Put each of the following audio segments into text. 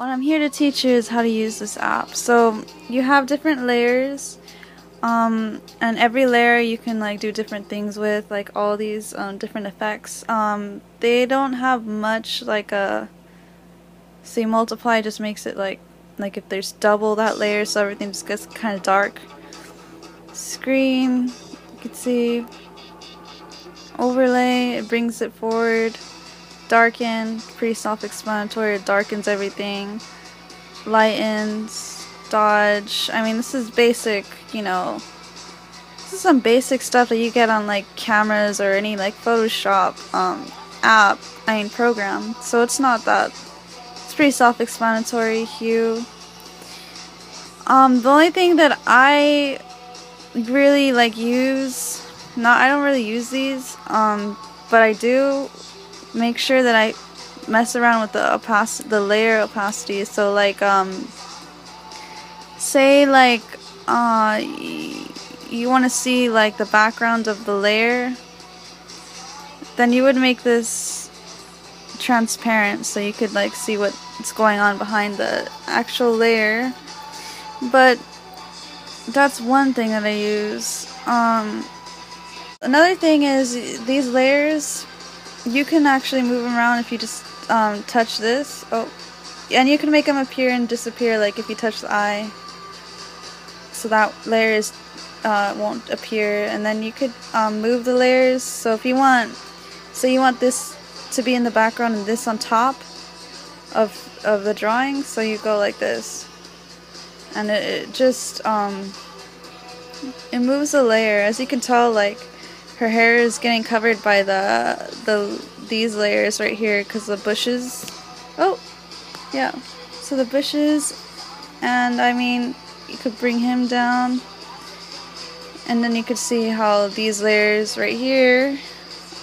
What I'm here to teach you is how to use this app. So you have different layers, and every layer you can like do different things with, like all these different effects. They don't have much like a, say, multiply just makes it like if there's double that layer, so everything just gets kind of dark. Screen, you can see. Overlay, it brings it forward. Darken, pretty self-explanatory, it darkens everything. Lightens, dodge, I mean this is basic, you know, this is some basic stuff that you get on like cameras or any like Photoshop program, so it's not that, it's pretty self-explanatory. Hue, the only thing that I really like use, I don't really use these, but I do make sure that I mess around with the layer opacity. So like say like you want to see like the background of the layer, then you would make this transparent so you could like see what's going on behind the actual layer. But that's one thing that I use. Another thing is these layers, you can actually move them around if you just touch this. Oh, and you can make them appear and disappear, like if you touch the eye, so that layer won't appear. And then you could move the layers. So if you want, you want this to be in the background and this on top of the drawing, so you go like this, and it just it moves the layer. As you can tell, like her hair is getting covered by these layers right here because the bushes. Oh, yeah. So the bushes, and I mean, you could bring him down, and then you could see how these layers right here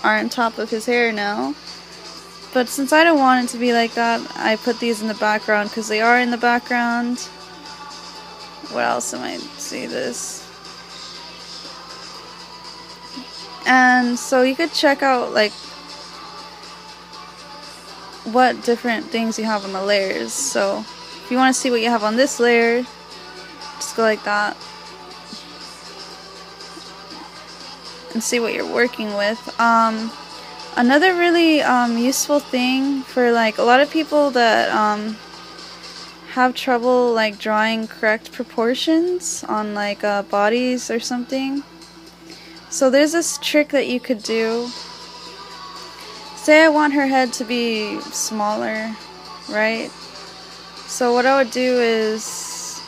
are on top of his hair now. But since I don't want it to be like that, I put these in the background because they are in the background. What else am I see this? And so you could check out like what different things you have on the layers. So if you want to see what you have on this layer, just go like that and see what you're working with. Another really useful thing for like a lot of people that have trouble like drawing correct proportions on like bodies or something. So there's this trick that you could do. Say I want her head to be smaller, right? So what I would do is,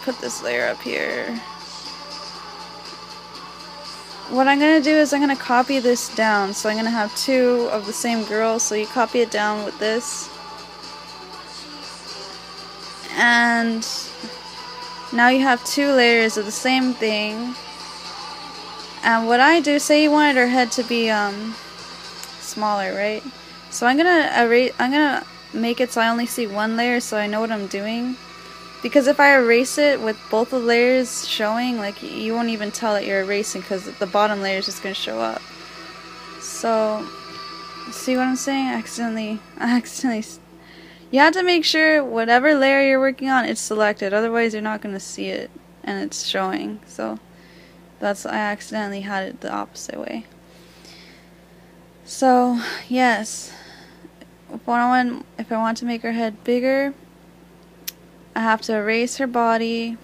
put this layer up here. What I'm going to do is I'm going to copy this down. So I'm going to have two of the same girl, so you copy it down with this. And now you have two layers of the same thing. And what I do, say you wanted her head to be smaller, right? So I'm gonna make it so I only see one layer, so I know what I'm doing. Because if I erase it with both the layers showing, like you won't even tell that you're erasing because the bottom layer is just gonna show up. So see what I'm saying? I accidentally. You have to make sure whatever layer you're working on, it's selected. Otherwise, you're not gonna see it and it's showing. So. I accidentally had it the opposite way. So, yes, if I want to make her head bigger, I have to erase her body,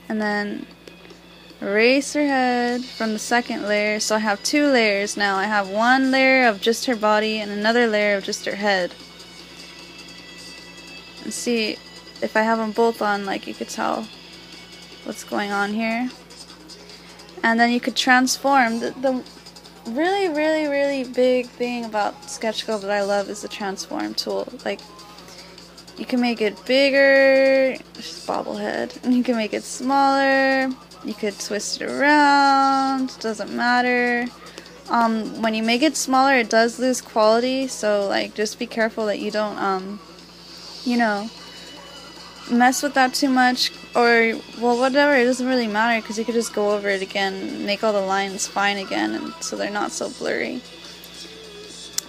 and then erase her head from the second layer. So I have two layers now. I have one layer of just her body and another layer of just her head. And see, if I have them both on, like you could tell what's going on here. And then you could transform. The really, really, really big thing about Sketchco that I love is the transform tool. Like, you can make it bigger, just bobblehead, and you can make it smaller, you could twist it around, doesn't matter. When you make it smaller, it does lose quality, so like just be careful that you don't you know, mess with that too much, or well, whatever, it doesn't really matter because you could just go over it again, make all the lines fine again, and so they're not so blurry.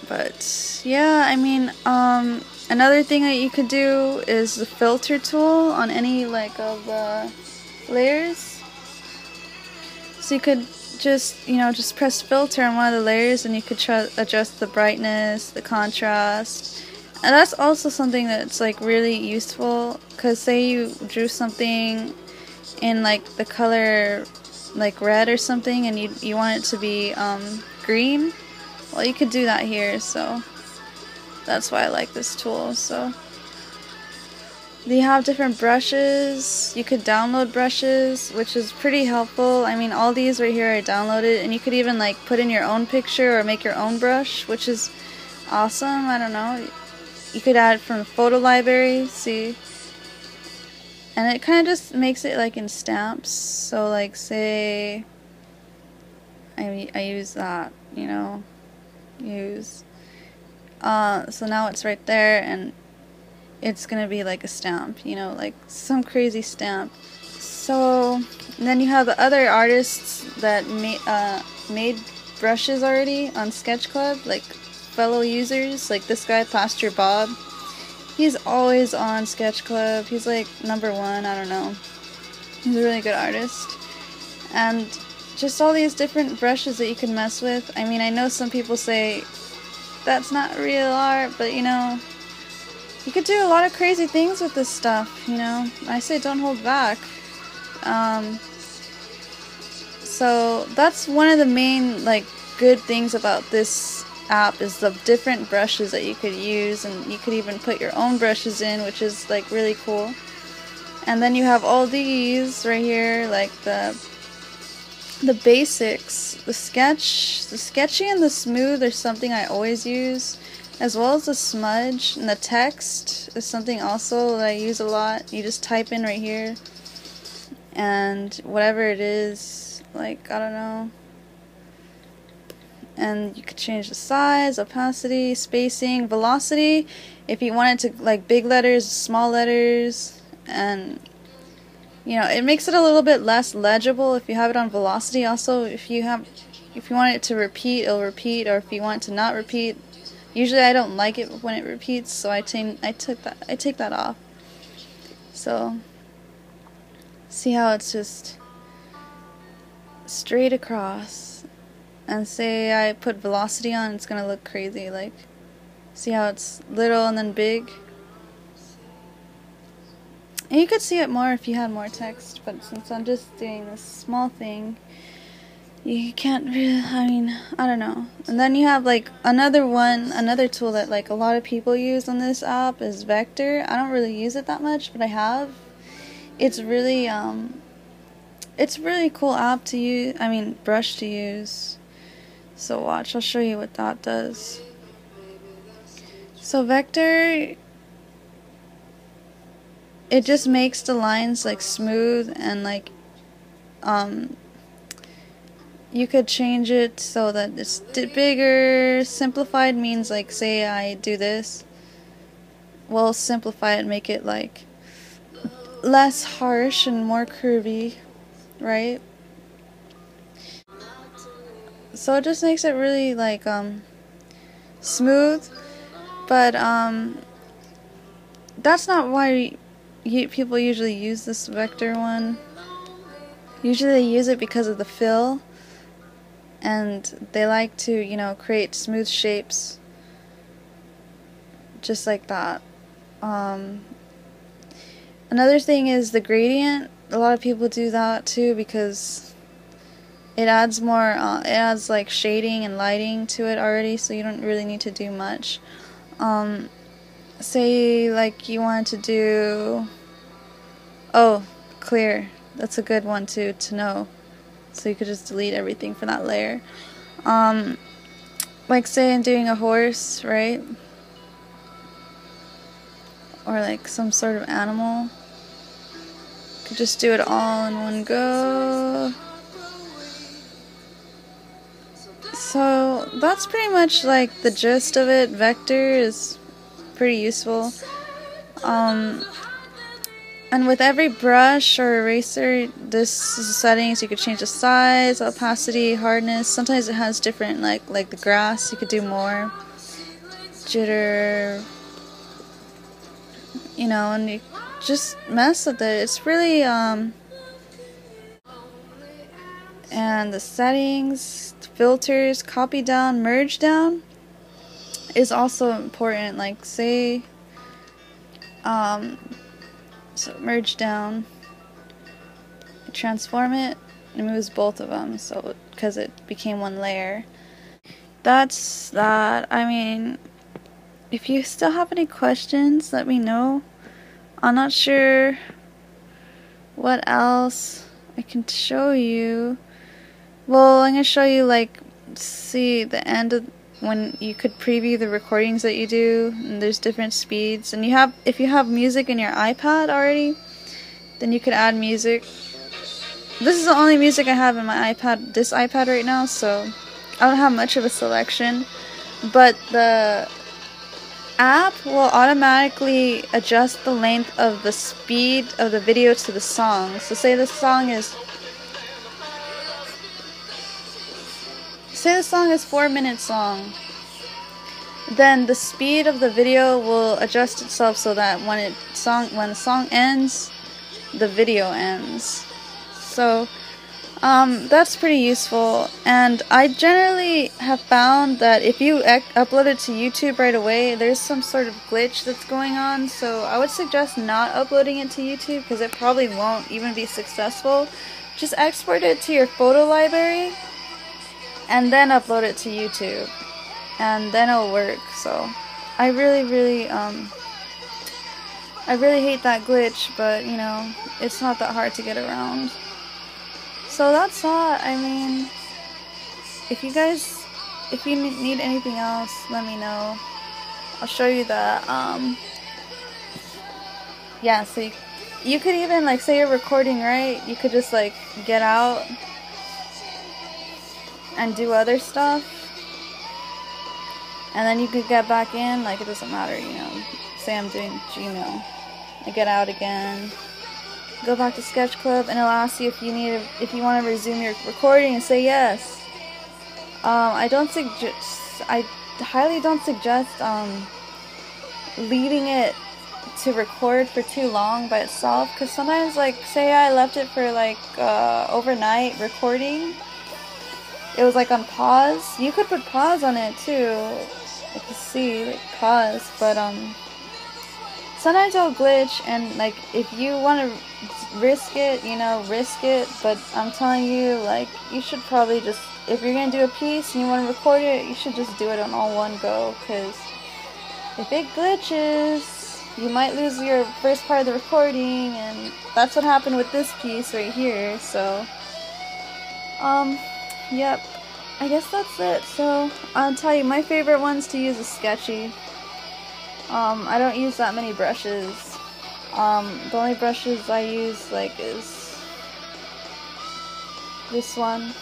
But yeah, I mean, another thing that you could do is the filter tool on any like of the layers. So you could just, you know, just press filter on one of the layers and you could adjust the brightness, the contrast. And that's also something that's like really useful, because say you drew something in like the color like red or something and you want it to be green, well, you could do that here. So that's why I like this tool. So they have different brushes. You could download brushes, which is pretty helpful. I mean, all these right here I downloaded, and you could even like put in your own picture or make your own brush, which is awesome. I don't know. You could add from the photo library, see? And it kind of just makes it like in stamps. So like say I use that, you know, so now it's right there, and it's gonna be like a stamp, you know, like some crazy stamp. So then you have the other artists that made brushes already on Sketch Club, like fellow users, like this guy Pastor Bob. He's always on Sketch Club. He's like #1, I don't know. He's a really good artist. And just all these different brushes that you can mess with. I mean, I know some people say that's not real art, but you know, you could do a lot of crazy things with this stuff, you know. I say don't hold back. So that's one of the main like good things about this app, is the different brushes that you could use, and you could even put your own brushes in, which is like really cool. And then you have all these right here, like the basics, the sketchy and the smooth are something I always use, as well as the smudge. And the text is something also that I use a lot. You just type in right here, and whatever it is, like, I don't know. And you could change the size, opacity, spacing, velocity, if you wanted to, like, big letters, small letters, and you know, it makes it a little bit less legible if you have it on velocity. Also, if you want it to repeat, it'll repeat, or if you want it to not repeat. Usually I don't like it when it repeats, so I take that off. So see how it's just straight across. And say I put velocity on, it's gonna look crazy. Like, see how it's little and then big? And you could see it more if you had more text, but since I'm just doing this small thing, you can't really, I mean, I don't know. And then you have like another tool that like a lot of people use on this app is Vector. I don't really use it that much, but I have. It's really cool app to use, I mean brush to use. So watch, I'll show you what that does. So Vector, it just makes the lines like smooth, and like you could change it so that it's bigger. Simplified means like say I do this, well, simplify it, make it like less harsh and more curvy, right? So it just makes it really like smooth, but that's not why people usually use this Vector one. Usually they use it because of the fill, and they like to, you know, create smooth shapes just like that. Another thing is the gradient. A lot of people do that too because it adds more, it adds like shading and lighting to it already, so you don't really need to do much. Say like you wanted to do, oh, clear. That's a good one too to know. So you could just delete everything from that layer. Like say I'm doing a horse, right? Or like some sort of animal. Could just do it all in one go. So that's pretty much like the gist of it. Vector is pretty useful. And with every brush or eraser, this is the settings. You could change the size, opacity, hardness. Sometimes it has different, like the grass, you could do more. jitter, you know, and you just mess with it. It's really, and the settings, filters, copy down, merge down is also important. Like, say, so merge down, transform it, it moves both of them, so because it became one layer. That's that. I mean, if you still have any questions, let me know. I'm not sure what else I can show you. Well, I'm gonna show you, like, see the end of when you could preview the recordings that you do, and there's different speeds, and if you have music in your iPad already, then you could add music. This is the only music I have in my iPad, this iPad right now, so I don't have much of a selection, but the app will automatically adjust the length of the speed of the video to the song. So say the song is 4 minutes long, then the speed of the video will adjust itself so that when the song ends, the video ends. So that's pretty useful, and I generally have found that if you upload it to YouTube right away, there's some sort of glitch that's going on, so I would suggest not uploading it to YouTube because it probably won't even be successful. Just export it to your photo library and then upload it to YouTube, and then it'll work. So I really hate that glitch, but you know, it's not that hard to get around. So that's that. I mean, if you need anything else, let me know. I'll show you that. Yeah, so you could even, like, say you're recording, right? You could just, like, get out and do other stuff, and then you could get back in. Like, it doesn't matter, you know. Say I'm doing Gmail, I get out again, go back to Sketch Club, and it'll ask you if you want to resume your recording, and say yes. I highly don't suggest leaving it to record for too long by itself, because sometimes, like, say I left it for like overnight recording, it was like on pause. You could put pause on it too, I can see, like, pause, but sometimes it'll glitch, and like, if you want to risk it, you know, risk it, but I'm telling you, like, you should probably just, if you're gonna do a piece and you want to record it, you should just do it on all one go, because if it glitches, you might lose your first part of the recording, and that's what happened with this piece right here. So yep, I guess that's it. So I'll tell you, my favorite ones to use is Sketchy. I don't use that many brushes. The only brushes I use, like, is this one,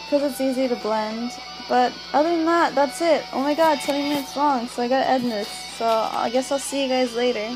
because it's easy to blend. But other than that, that's it. Oh my god, 20 minutes long, so I gotta end this. So I guess I'll see you guys later.